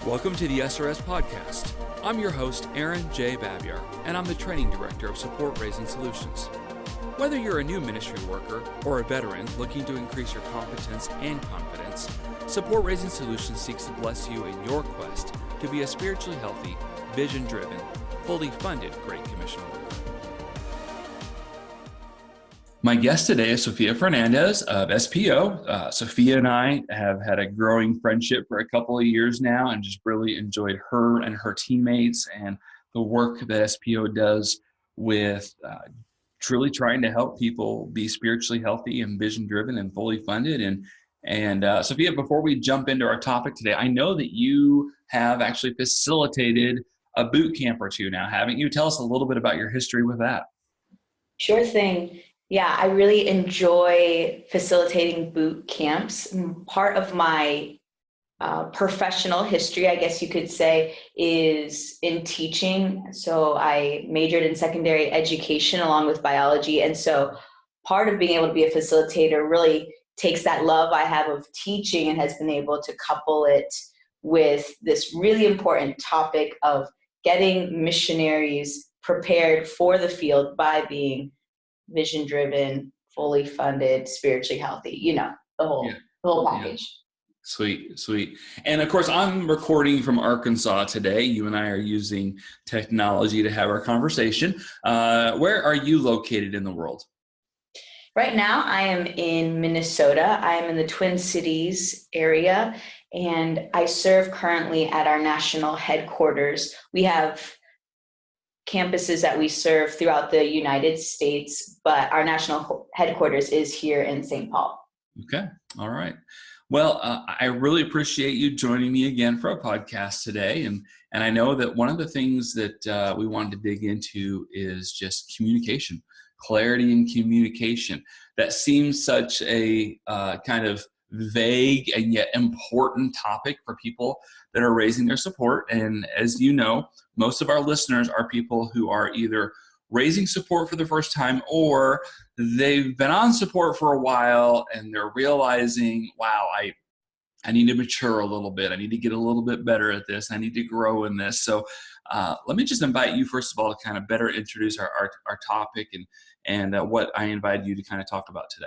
Welcome to the SRS Podcast. I'm your host, Aaron J. Babiar, and I'm the Training Director of Support Raising Solutions. Whether you're a new ministry worker or a veteran looking to increase your competence and confidence, Support Raising Solutions seeks to bless you in your quest to be a spiritually healthy, vision-driven, fully funded Great Commission worker. My guest today is Sofia Fernandez of SPO. Sofia and I have had a growing friendship for a couple of years now and just really enjoyed her and her teammates and the work that SPO does with truly trying to help people be spiritually healthy and vision-driven and fully funded. And Sofia, before we jump into our topic today, I know that you have actually facilitated a boot camp or two now, haven't you? Tell us a little bit about your history with that. Sure thing. Yeah, I really enjoy facilitating boot camps. Part of my professional history, I guess you could say, is in teaching. So I majored in secondary education along with biology. And so part of being able to be a facilitator really takes that love I have of teaching and has been able to couple it with this really important topic of getting missionaries prepared for the field by being vision-driven, fully funded, spiritually healthy, the whole package. Yeah. Sweet. And of course, I'm recording from Arkansas today. You and I are using technology to have our conversation. Where are you located in the world? Right now, I am in Minnesota. I am in the Twin Cities area, and I serve currently at our national headquarters. We have campuses that we serve throughout the United States, but our national headquarters is here in St. Paul. Okay. All right. Well, I really appreciate you joining me again for a podcast today. And I know that one of the things that we wanted to dig into is just communication, clarity in communication. That seems such a kind of vague and yet important topic for people that are raising their support. And as you know, most of our listeners are people who are either raising support for the first time or they've been on support for a while and they're realizing, wow, I need to mature a little bit. I need to get a little bit better at this. I need to grow in this. So let me just invite you, first of all, to kind of better introduce our topic and what I invited you to kind of talk about today.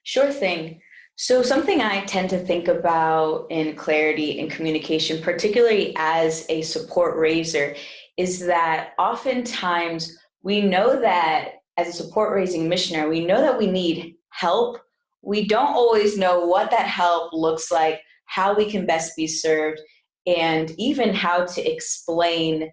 Sure thing. So something I tend to think about in clarity and communication, particularly as a support raiser, is that oftentimes we know that as a support raising missionary, we know that we need help. We don't always know what that help looks like, how we can best be served, and even how to explain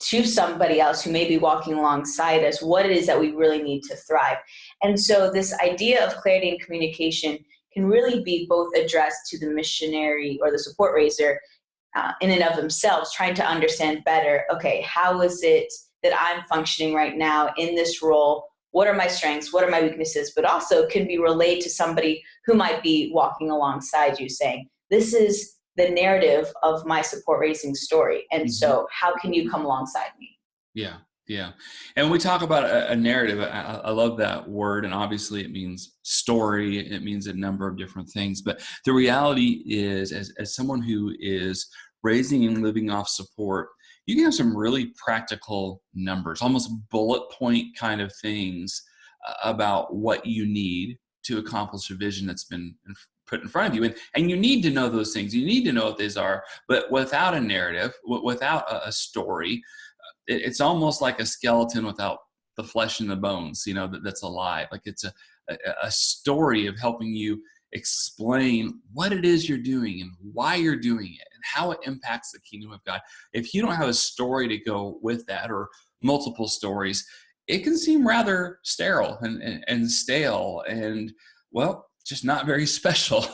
to somebody else who may be walking alongside us what it is that we really need to thrive. And so this idea of clarity and communication can really be both addressed to the missionary or the support raiser in and of themselves, trying to understand better, okay, how is it that I'm functioning right now in this role? What are my strengths? What are my weaknesses? But also can be relayed to somebody who might be walking alongside you saying, this is the narrative of my support raising story. And so how can you come alongside me? Yeah. And when we talk about a narrative, I love that word. And obviously it means story. It means a number of different things. But the reality is, as someone who is raising and living off support, you can have some really practical numbers, almost bullet point kind of things about what you need to accomplish a vision that's been put in front of you. And you need to know those things. You need to know what these are. But without a narrative, without a story, it's almost like a skeleton without the flesh and the bones, that's alive. Like it's a story of helping you explain what it is you're doing and why you're doing it and how it impacts the kingdom of God. If you don't have a story to go with that or multiple stories, it can seem rather sterile and stale and, well, just not very special.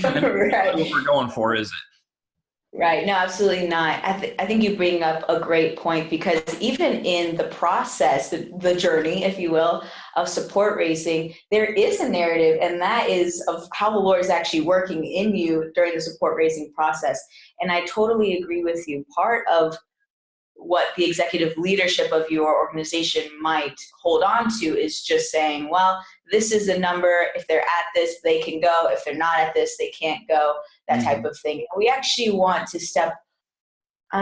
And Right. that's what we're going for, is it? Right. No, absolutely not. I think you bring up a great point, because even in the process, the journey, if you will, of support raising, there is a narrative, and that is of how the Lord is actually working in you during the support raising process. And I totally agree with you. Part of what the executive leadership of your organization might hold on to is just saying, well, this is the number. If they're at this, they can go. If they're not at this, they can't go, that type of thing. We actually want to step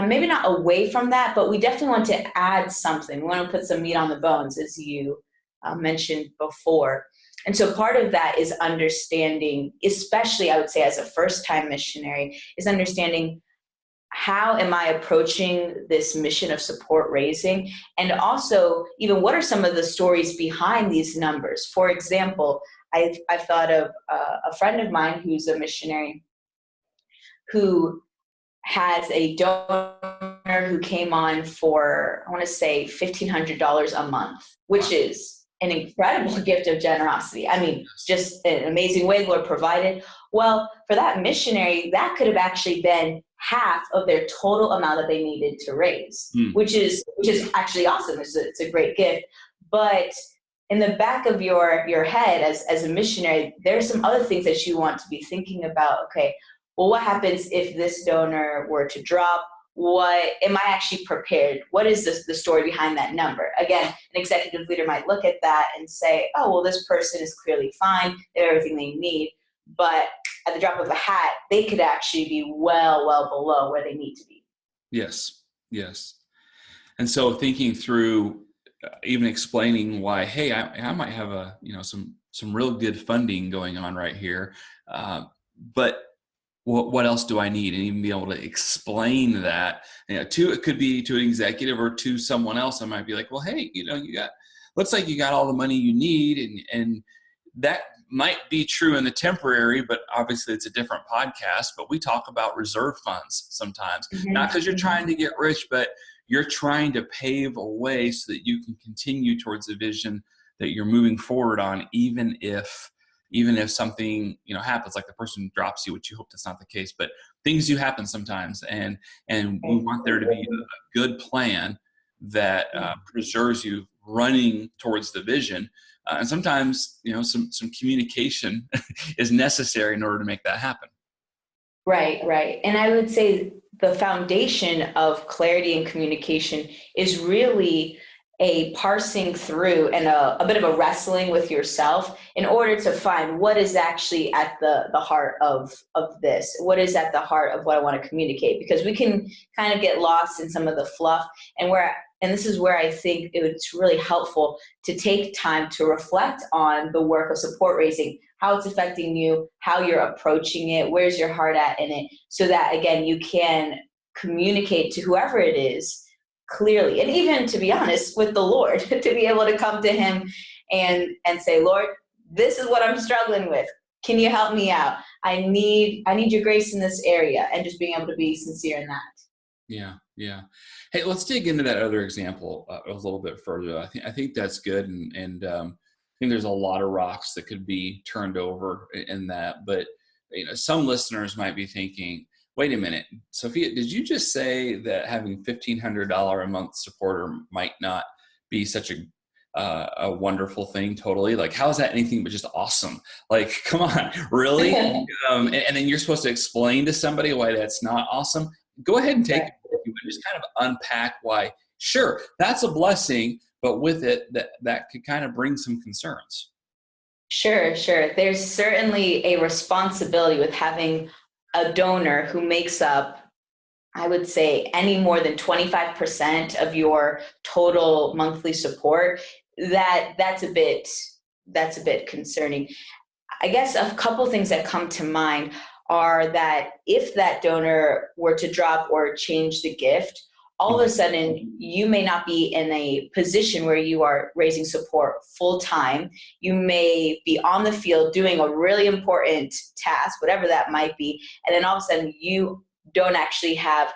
maybe not away from that, but we definitely want to add something. We want to put some meat on the bones, as you mentioned before. And so part of that is understanding, especially I would say as a first-time missionary, is understanding how am I approaching this mission of support raising? And also, even what are some of the stories behind these numbers? For example, I've thought of a friend of mine who's a missionary who has a donor who came on for, I want to say, $1,500 a month, which is an incredible gift of generosity. I mean, just an amazing way the Lord provided. Well, for that missionary, that could have actually been half of their total amount that they needed to raise, which is actually awesome. It's a great gift. But in the back of your head as a missionary, there's some other things that you want to be thinking about. Okay, well, what happens if this donor were to drop? What am I actually prepared? What is the story behind that number? Again, an executive leader might look at that and say, oh, well, this person is clearly fine. They have everything they need. But at the drop of a hat, they could actually be well below where they need to be. Yes. And so thinking through, even explaining why, hey, I might have some real good funding going on right here, but what else do I need? And even be able to explain that, it could be to an executive or to someone else. I might be like, well, hey, looks like you got all the money you need. And that might be true in the temporary, but obviously it's a different podcast, but we talk about reserve funds sometimes, not because you're trying to get rich, but you're trying to pave a way so that you can continue towards the vision that you're moving forward on, even if something happens, like the person drops you, which you hope that's not the case, but things do happen sometimes, and we want there to be a good plan that preserves you running towards the vision, and sometimes some communication is necessary in order to make that happen. Right. And I would say the foundation of clarity and communication is really a parsing through and a bit of a wrestling with yourself in order to find what is actually at the heart of this, what is at the heart of what I want to communicate, because we can kind of get lost in some of the fluff, and this is where I think it's really helpful to take time to reflect on the work of support raising, how it's affecting you, how you're approaching it, where's your heart at in it, so that again you can communicate to whoever it is clearly, and even, to be honest, with the Lord, to be able to come to him and say, Lord, this is what I'm struggling with. Can you help me out? I need your grace in this area, and just being able to be sincere in that. Yeah. Hey, let's dig into that other example a little bit further. I think that's good, and I think there's a lot of rocks that could be turned over in that. But some listeners might be thinking, wait a minute, Sophia, did you just say that having $1,500 a month supporter might not be such a wonderful thing? Totally. Like, how is that anything but just awesome? Like, come on, really? And then you're supposed to explain to somebody why that's not awesome. Go ahead and take it if you would, just kind of unpack why. Sure, that's a blessing, but with it, that could kind of bring some concerns. Sure. There's certainly a responsibility with having a donor who makes up, I would say, any more than 25% of your total monthly support. That's a bit concerning. I guess a couple things that come to mind are that if that donor were to drop or change the gift, all of a sudden you may not be in a position where you are raising support full time. You may be on the field doing a really important task, whatever that might be, and then all of a sudden you don't actually have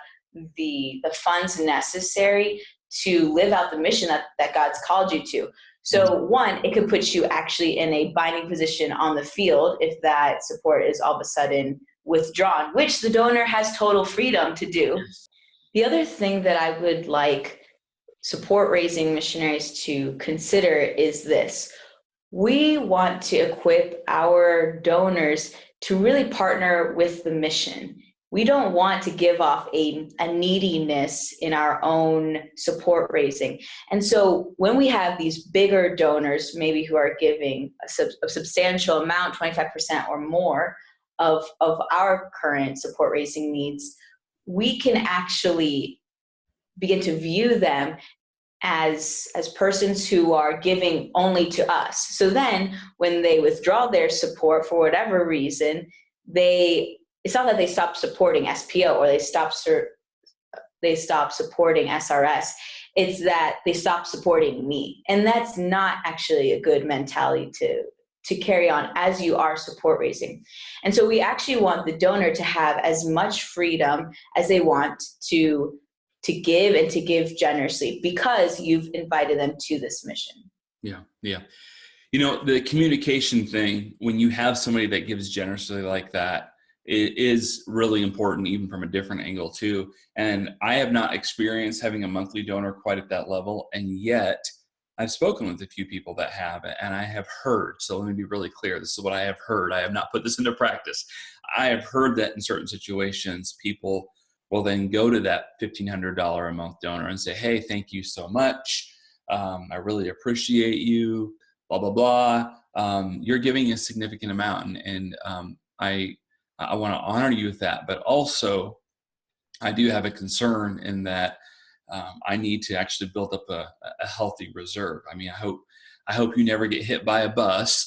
the funds necessary to live out the mission that God's called you to. So one, it could put you actually in a binding position on the field if that support is all of a sudden withdrawn, which the donor has total freedom to do. The other thing that I would like support raising missionaries to consider is this. We want to equip our donors to really partner with the mission. we don't want to give off a neediness in our own support raising. And so when we have these bigger donors, maybe who are giving a substantial amount, 25% or more of our current support raising needs, we can actually begin to view them as persons who are giving only to us. So then when they withdraw their support for whatever reason, it's not that they stop supporting SPO or they stop supporting SRS. It's that they stop supporting me. And that's not actually a good mentality to carry on as you are support raising. And so we actually want the donor to have as much freedom as they want to give and to give generously because you've invited them to this mission. Yeah. Yeah. The communication thing, when you have somebody that gives generously like that, it is really important, even from a different angle too. And I have not experienced having a monthly donor quite at that level. And yet I've spoken with a few people that have, and I have heard, so let me be really clear. This is what I have heard. I have not put this into practice. I have heard that in certain situations, people will then go to that $1,500 a month donor and say, hey, thank you so much. I really appreciate you, blah, blah, blah. You're giving a significant amount. And I want to honor you with that. But also, I do have a concern in that I need to actually build up a healthy reserve. I mean, I hope you never get hit by a bus.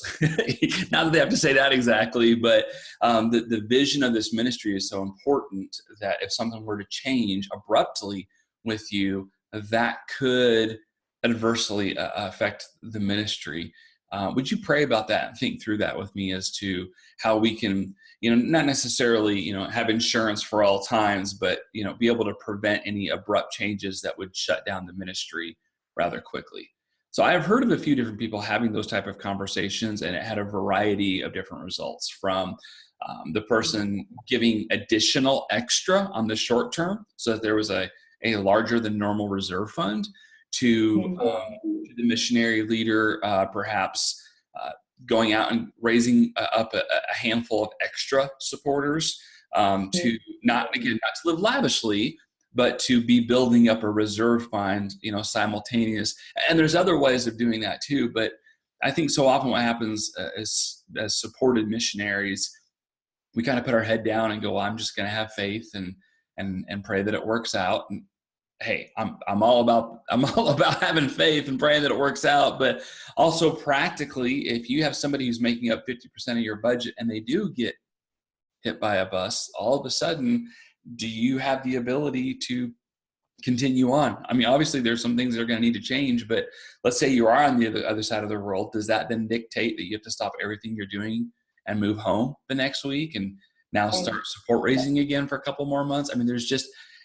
Not that they have to say that exactly, but the vision of this ministry is so important that if something were to change abruptly with you, that could adversely affect the ministry. Would you pray about that and think through that with me as to how we can, not necessarily, have insurance for all times, but, be able to prevent any abrupt changes that would shut down the ministry rather quickly. So I've heard of a few different people having those type of conversations, and it had a variety of different results, from the person giving additional extra on the short term so that there was a larger than normal reserve fund, to the missionary leader perhaps going out and raising up a handful of extra supporters to not to live lavishly, but to be building up a reserve fund, simultaneous. And there's other ways of doing that too. But I think so often what happens as supported missionaries, we kind of put our head down and go, well, I'm just going to have faith and pray that it works out. And hey, I'm all about having faith and praying that it works out. But also practically, if you have somebody who's making up 50% of your budget and they do get hit by a bus, all of a sudden, do you have the ability to continue on? I mean, obviously there's some things that are going to need to change, but let's say you are on the other side of the world. Does that then dictate that you have to stop everything you're doing and move home the next week and now start support raising again for a couple more months? I mean,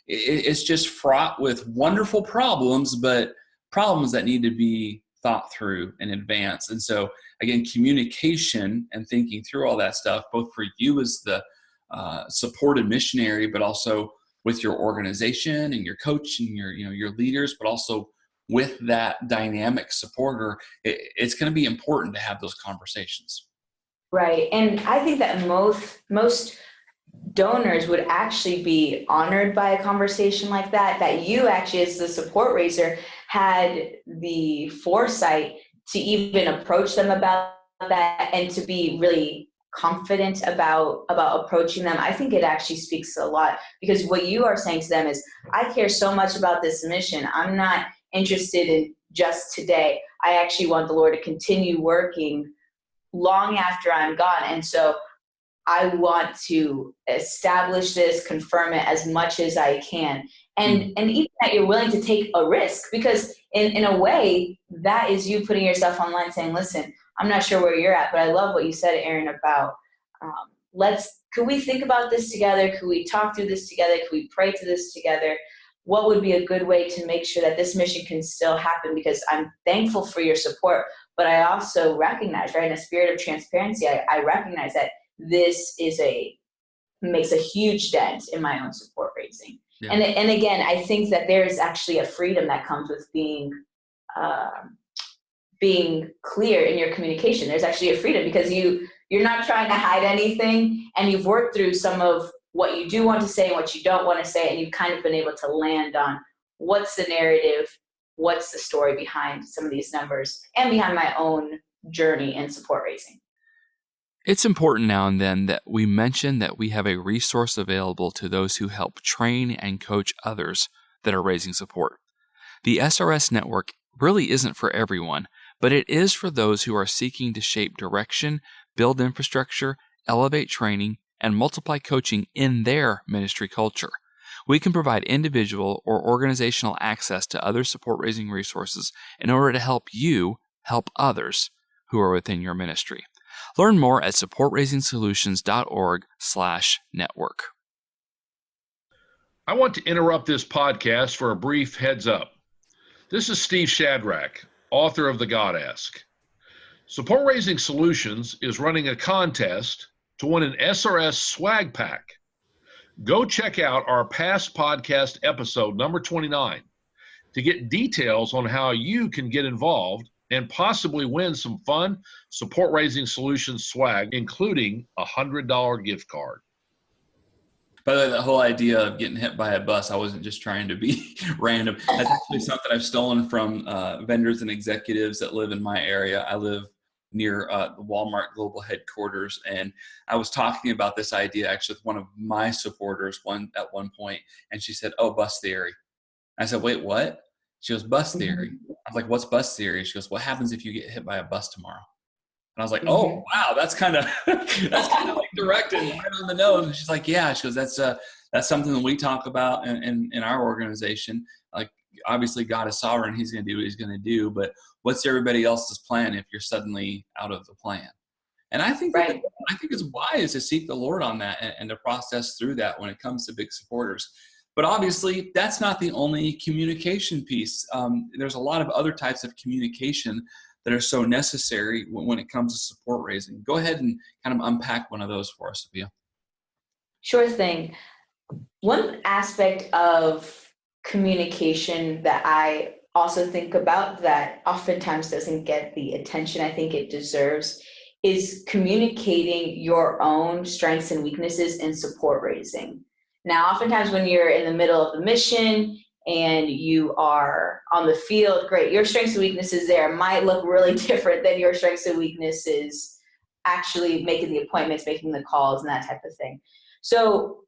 it's just fraught with wonderful problems, but problems that need to be thought through in advance. And so again, communication and thinking through all that stuff, both for you as the supported missionary, but also with your organization and your coach and your leaders, but also with that dynamic supporter, it's going to be important to have those conversations. Right. And I think that most donors would actually be honored by a conversation like that you actually, as the support raiser, had the foresight to even approach them about that and to be really confident about approaching them. I think it actually speaks a lot, because what you are saying to them is, I care so much about this mission. I'm not interested in just today. I actually want the Lord to continue working long after I'm gone. And so I want to establish this, confirm it as much as I can. And even that you're willing to take a risk, because in a way, that is you putting yourself online saying, listen, I'm not sure where you're at, but I love what you said, Aaron, about could we think about this together? Could we talk through this together? Could we pray to this together? What would be a good way to make sure that this mission can still happen? Because I'm thankful for your support, but I also recognize, right, in a spirit of transparency, I recognize that this makes a huge dent in my own support raising. Yeah. And again, I think that there's actually a freedom that comes with being clear in your communication. There's actually a freedom, because you're not trying to hide anything, and you've worked through some of what you do want to say and what you don't want to say, and you've kind of been able to land on what's the narrative, what's the story behind some of these numbers and behind my own journey in support raising. It's important now and then that we mention that we have a resource available to those who help train and coach others that are raising support. The SRS network really isn't for everyone, but it is for those who are seeking to shape direction, build infrastructure, elevate training, and multiply coaching in their ministry culture. We can provide individual or organizational access to other support raising resources in order to help you help others who are within your ministry. Learn more at supportraisingsolutions.org/network. I want to interrupt this podcast for a brief heads up. This is Steve Shadrach, author of The God Ask. Support Raising Solutions is running a contest to win an SRS swag pack. Go check out our past podcast episode number 29 to get details on how you can get involved and possibly win some fun Support Raising Solutions swag, including a $100 gift card. By the way, that whole idea of getting hit by a bus, I wasn't just trying to be random. That's actually something I've stolen from vendors and executives that live in my area. I live near the Walmart global headquarters, and I was talking about this idea actually with one of my supporters at one point, and she said, "Oh, bus theory." I said, "Wait, what?" She goes, "Bus theory." I was like, "What's bus theory?" She goes, "What happens if you get hit by a bus tomorrow?" And I was like, "Oh, wow, that's kind of like direct and right on the nose." And she's like, "Yeah." She goes, "That's something that we talk about in our organization. Like, obviously, God is sovereign; He's going to do what He's going to do. But what's everybody else's plan if you're suddenly out of the plan?" And I think Right. I think it's wise to seek the Lord on that and to process through that when it comes to big supporters. But obviously, that's not the only communication piece. There's a lot of other types of communication that are so necessary when it comes to support raising. Go ahead and kind of unpack one of those for us, Sofia. Sure thing. One aspect of communication that I also think about that oftentimes doesn't get the attention I think it deserves is communicating your own strengths and weaknesses in support raising. Now, oftentimes when you're in the middle of the mission and you are on the field, great, your strengths and weaknesses there might look really different than your strengths and weaknesses actually making the appointments, making the calls, and that type of thing. So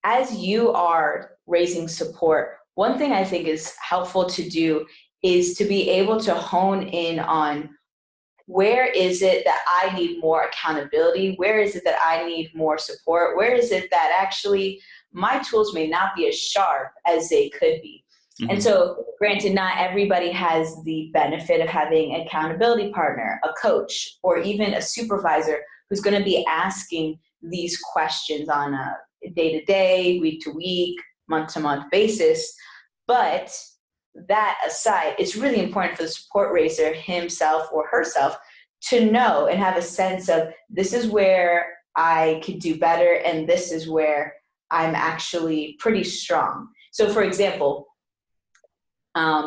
as you are raising support, one thing I think is helpful to do is to be able to hone in on where is it that I need more accountability? Where is it that I need more support? Where is it that actually my tools may not be as sharp as they could be? Mm-hmm. And so, granted, not everybody has the benefit of having an accountability partner, a coach, or even a supervisor who's going to be asking these questions on a day-to-day, week-to-week, month-to-month basis. But that aside, it's really important for the support raiser himself or herself to know and have a sense of this is where I could do better and this is where I'm actually pretty strong. So for example,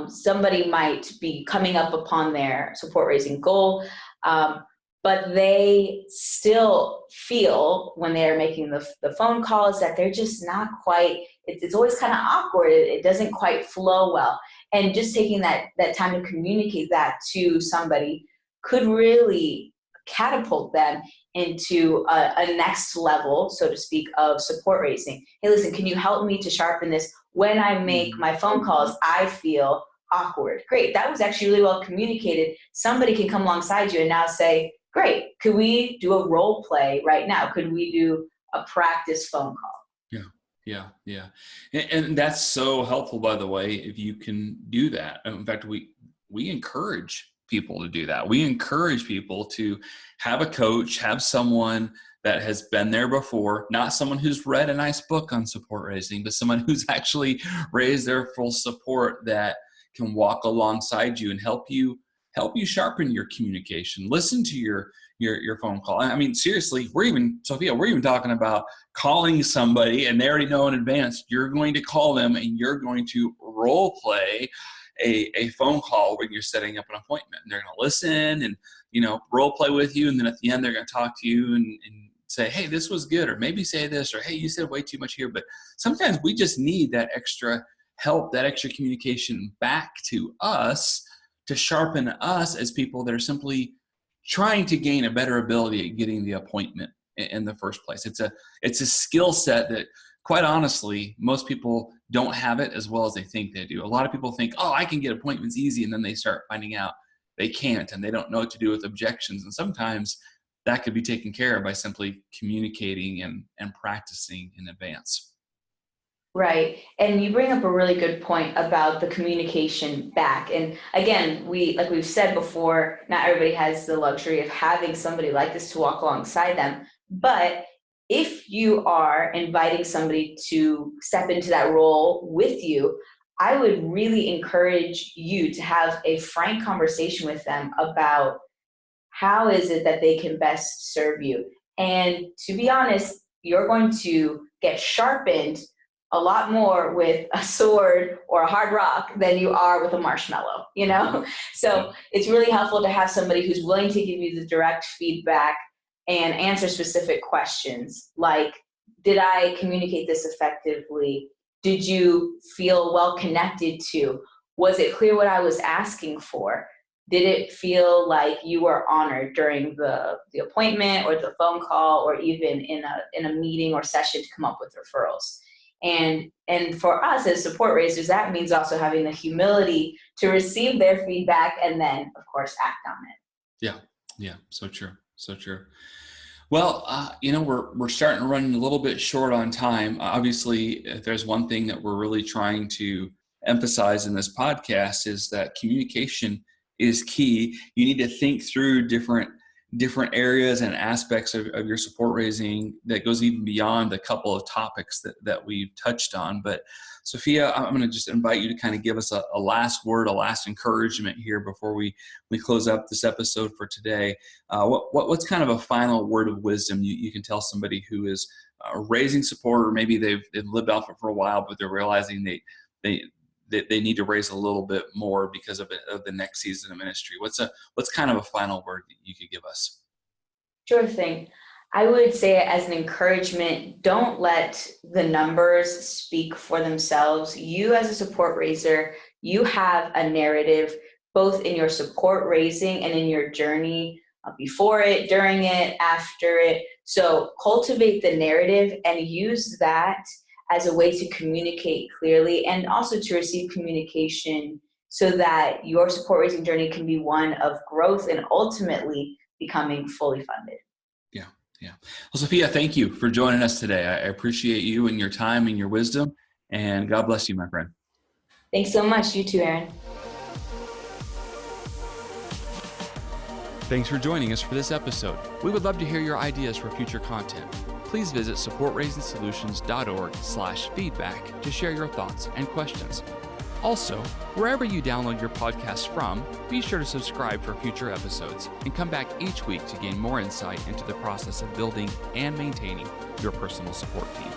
somebody might be coming up upon their support raising goal, but they still feel when they're making the phone calls that they're just not quite, it's always kind of awkward. It doesn't quite flow well. And just taking that time to communicate that to somebody could really catapult them into a next level, so to speak, of support raising. Hey, listen, can you help me to sharpen this? When I make my phone calls, I feel awkward. Great. That was actually really well communicated. Somebody can come alongside you and now say, great, could we do a role play right now? Could we do a practice phone call? Yeah. And that's so helpful, by the way, if you can do that. In fact, we encourage people to do that. We encourage people to have a coach, have someone that has been there before, not someone who's read a nice book on support raising, but someone who's actually raised their full support that can walk alongside you and help you sharpen your communication. Listen to your phone call. I mean, seriously, Sofia, we're even talking about calling somebody and they already know in advance you're going to call them and you're going to role play a phone call when you're setting up an appointment. And they're going to listen and, role play with you. And then at the end, they're going to talk to you and say, hey, this was good, or maybe say this, or hey, you said way too much here. But sometimes we just need that extra help, that extra communication back to us to sharpen us as people that are simply trying to gain a better ability at getting the appointment in the first place. It's a skill set that, quite honestly, most people don't have it as well as they think they do. A lot of people think, oh, I can get appointments easy, and then they start finding out they can't, and they don't know what to do with objections. And sometimes that could be taken care of by simply communicating and practicing in advance. Right. And you bring up a really good point about the communication back. And again, like we've said before, not everybody has the luxury of having somebody like this to walk alongside them. But if you are inviting somebody to step into that role with you, I would really encourage you to have a frank conversation with them about how is it that they can best serve you. And to be honest, you're going to get sharpened a lot more with a sword or a hard rock than you are with a marshmallow, you know? So it's really helpful to have somebody who's willing to give you the direct feedback and answer specific questions like, did I communicate this effectively? Did you feel well connected to? Was it clear what I was asking for? Did it feel like you were honored during the appointment or the phone call, or even in a meeting or session to come up with referrals? And for us as support raisers, that means also having the humility to receive their feedback and then, of course, act on it. Yeah, so true. Well, we're starting to run a little bit short on time. Obviously, if there's one thing that we're really trying to emphasize in this podcast is that communication is key. You need to think through different areas and aspects of your support raising that goes even beyond the couple of topics that we've touched on. But Sofia, I'm going to just invite you to kind of give us a last word, a last encouragement here before we close up this episode for today. What's kind of a final word of wisdom you can tell somebody who is raising support, or maybe they've lived off it for a while, but they're realizing they need to raise a little bit more because of the next season of ministry? What's kind of a final word that you could give us? Sure thing. I would say as an encouragement, don't let the numbers speak for themselves. You as a support raiser, you have a narrative both in your support raising and in your journey before it, during it, after it. So cultivate the narrative and use that as a way to communicate clearly and also to receive communication so that your support raising journey can be one of growth and ultimately becoming fully funded. Yeah. Well, Sofia, thank you for joining us today. I appreciate you and your time and your wisdom, and God bless you, my friend. Thanks so much. You too, Aaron. Thanks for joining us for this episode. We would love to hear your ideas for future content. Please visit supportraisingsolutions.org/feedback to share your thoughts and questions. Also, wherever you download your podcast from, be sure to subscribe for future episodes and come back each week to gain more insight into the process of building and maintaining your personal support team.